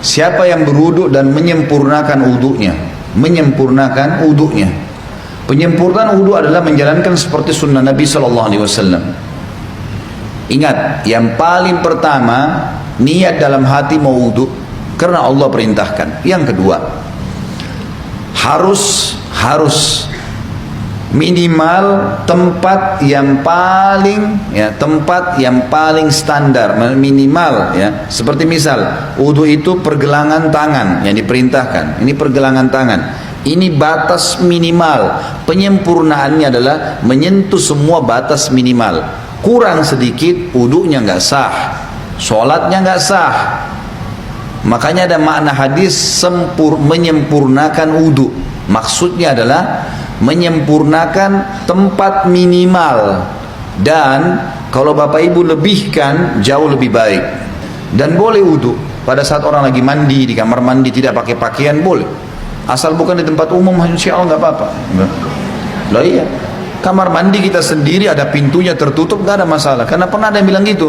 Siapa yang berwudu dan menyempurnakan wudunya, menyempurnakan wudunya. Penyempurnaan wudu adalah menjalankan seperti sunnah Nabi Sallallahu Alaihi Wasallam. Ingat, yang paling pertama niat dalam hati mau wudu karena Allah perintahkan. Yang kedua, harus minimal tempat yang paling standar, minimal ya. Seperti misal wudu itu pergelangan tangan yang diperintahkan. Ini pergelangan tangan. Ini batas minimal. Penyempurnaannya adalah menyentuh semua batas minimal. Kurang sedikit wudunya nggak sah, sholatnya nggak sah. Makanya ada makna hadis menyempurnakan wudu. Maksudnya adalah menyempurnakan tempat minimal, dan kalau bapak ibu lebihkan jauh lebih baik. Dan boleh wudu pada saat orang lagi mandi, di kamar mandi tidak pakai pakaian boleh, asal bukan di tempat umum, insya Allah nggak apa-apa. Lah iya, kamar mandi kita sendiri ada pintunya tertutup nggak ada masalah. Karena pernah ada yang bilang gitu,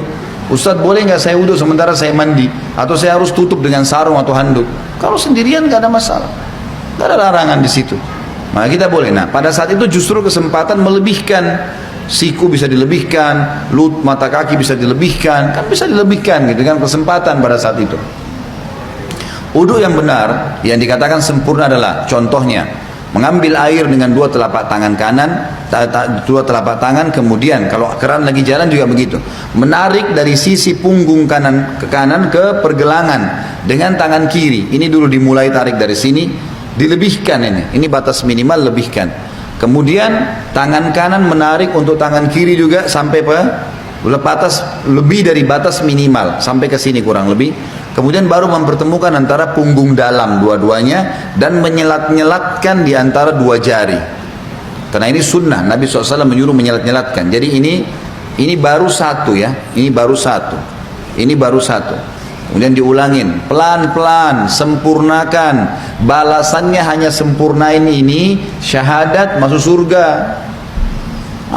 Ustadz boleh nggak saya wudu sementara saya mandi, atau saya harus tutup dengan sarung atau handuk? Kalau sendirian nggak ada masalah, nggak ada larangan di situ. Maka kita boleh. Nah, pada saat itu justru kesempatan melebihkan. Siku bisa dilebihkan, mata kaki bisa dilebihkan, kan bisa dilebihkan gitu kan, kesempatan pada saat itu. Wudu yang benar, yang dikatakan sempurna adalah contohnya mengambil air dengan dua telapak tangan kanan, dua telapak tangan, kemudian kalau keran lagi jalan juga begitu, menarik dari sisi punggung kanan ke pergelangan dengan tangan kiri. Ini dulu dimulai tarik dari sini, dilebihkan ini batas minimal, lebihkan. Kemudian tangan kanan menarik untuk tangan kiri juga sampai lebih dari batas minimal, sampai ke sini kurang lebih. Kemudian baru mempertemukan antara punggung dalam dua-duanya dan menyelat-nyelatkan di antara dua jari. Karena ini sunnah, Nabi SAW menyuruh menyelat-nyelatkan. Jadi ini baru satu ya, ini baru satu. Kemudian diulangin, pelan-pelan, sempurnakan. Balasannya hanya sempurnain ini, syahadat masuk surga.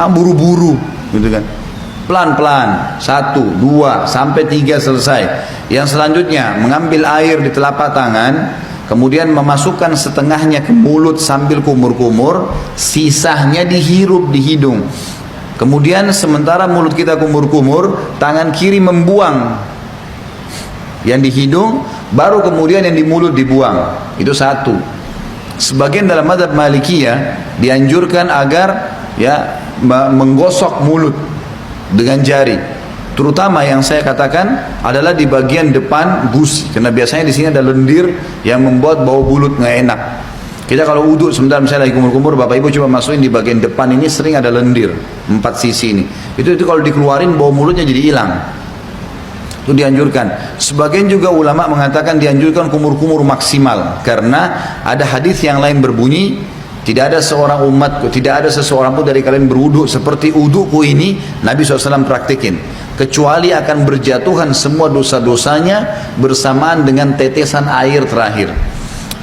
Buru-buru, gitu kan. Pelan-pelan, 1, 2, sampai 3 selesai. Yang selanjutnya, mengambil air di telapak tangan, kemudian memasukkan setengahnya ke mulut sambil kumur-kumur, sisanya dihirup di hidung. Kemudian sementara mulut kita kumur-kumur, tangan kiri membuang yang di hidung, baru kemudian yang di mulut dibuang. Itu satu. Sebagian dalam mazhab Malikiyah dianjurkan agar ya menggosok mulut dengan jari. Terutama yang saya katakan adalah di bagian depan gusi, karena biasanya di sini ada lendir yang membuat bau mulut nggak enak. Kita kalau wudhu sebentar misalnya lagi kumur-kumur, bapak ibu coba masukin di bagian depan ini, sering ada lendir 4 sisi ini. Itu kalau dikeluarin bau mulutnya jadi hilang. Itu dianjurkan. Sebagian juga ulama mengatakan dianjurkan kumur-kumur maksimal, karena ada hadis yang lain berbunyi, tidak ada seseorang pun dari kalian berwudu seperti wuduku ini, Nabi SAW praktikin, kecuali akan berjatuhan semua dosa-dosanya bersamaan dengan tetesan air terakhir.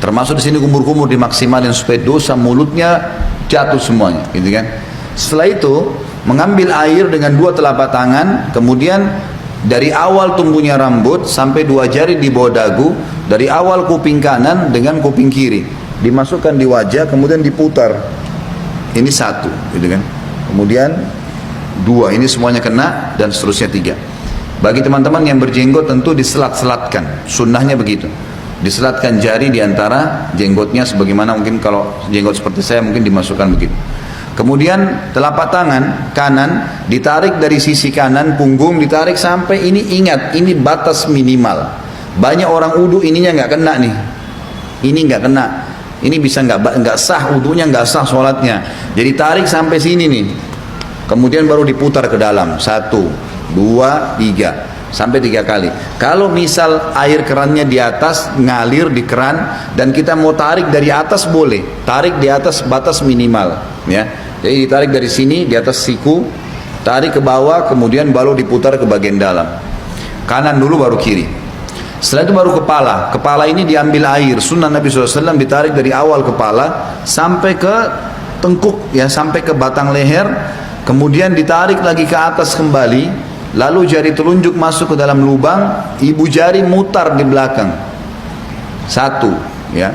Termasuk di sini kumur-kumur dimaksimalin supaya dosa mulutnya jatuh semuanya, gitu kan. Setelah itu mengambil air dengan 2 telapak tangan, kemudian dari awal tumbuhnya rambut sampai 2 jari di bawah dagu, dari awal kuping kanan dengan kuping kiri, dimasukkan di wajah, kemudian diputar. Ini 1, gitu kan. Kemudian 2, ini semuanya kena, dan seterusnya 3. Bagi teman-teman yang berjenggot tentu diselat-selatkan, sunnahnya begitu. Diselatkan jari di antara jenggotnya, sebagaimana mungkin kalau jenggot seperti saya mungkin dimasukkan begitu. Kemudian telapak tangan kanan ditarik dari sisi kanan, punggung ditarik sampai ini, ingat ini batas minimal. Banyak orang wudu ininya nggak kena nih, ini nggak kena, ini bisa nggak sah wudunya, nggak sah sholatnya. Jadi tarik sampai sini nih, kemudian baru diputar ke dalam, 1, 2, 3, sampai 3 kali. Kalau misal air kerannya di atas, ngalir di keran, dan kita mau tarik dari atas boleh, tarik di atas batas minimal ya. Jadi ditarik dari sini di atas siku, tarik ke bawah, kemudian baru diputar ke bagian dalam. Kanan dulu baru kiri. Setelah itu baru kepala. Kepala ini diambil air, sunnah Nabi SAW, ditarik dari awal kepala sampai ke tengkuk ya, sampai ke batang leher, kemudian ditarik lagi ke atas kembali, lalu jari telunjuk masuk ke dalam lubang, ibu jari mutar di belakang. Satu, ya.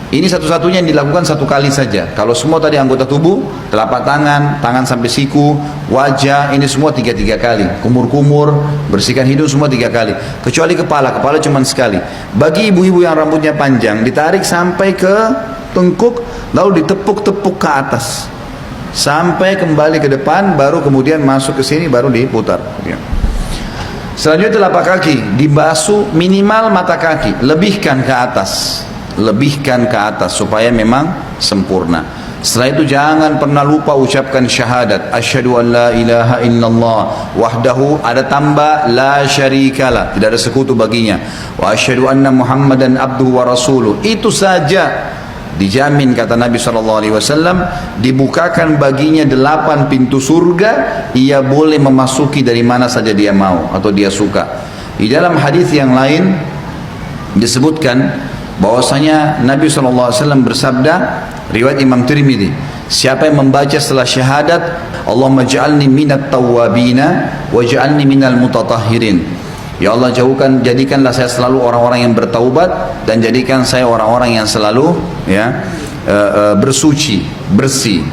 Ini satu-satunya yang dilakukan satu kali saja. Kalau semua tadi anggota tubuh, telapak tangan, tangan sampai siku, wajah, ini semua tiga kali. Kumur-kumur, bersihkan hidung semua 3 kali. Kecuali kepala cuma sekali. Bagi ibu-ibu yang rambutnya panjang, ditarik sampai ke tengkuk, lalu ditepuk-tepuk ke atas. Sampai kembali ke depan, baru kemudian masuk ke sini, baru diputar. Ya. Selanjutnya telapak kaki, dibasuh minimal mata kaki, lebihkan ke atas. Lebihkan ke atas supaya memang sempurna. Setelah itu jangan pernah lupa ucapkan syahadat asyhadu an la ilaha illallah wahdahu, ada tambah la syarikalah, tidak ada sekutu baginya, wa asyhadu anna muhammadan abduhu wa rasuluh. Itu saja dijamin, kata Nabi SAW, dibukakan baginya 8 pintu surga. Ia boleh memasuki dari mana saja dia mau atau dia suka. Di dalam hadis yang lain disebutkan bahwasanya Nabi SAW bersabda, riwayat Imam Tirmidzi, siapa yang membaca setelah syahadat Allahumma ja'alni minat tawwabina wa ja'alni minal mutatahhirin, ya Allah jadikanlah saya selalu orang-orang yang bertaubat dan jadikan saya orang-orang yang selalu bersuci, bersih.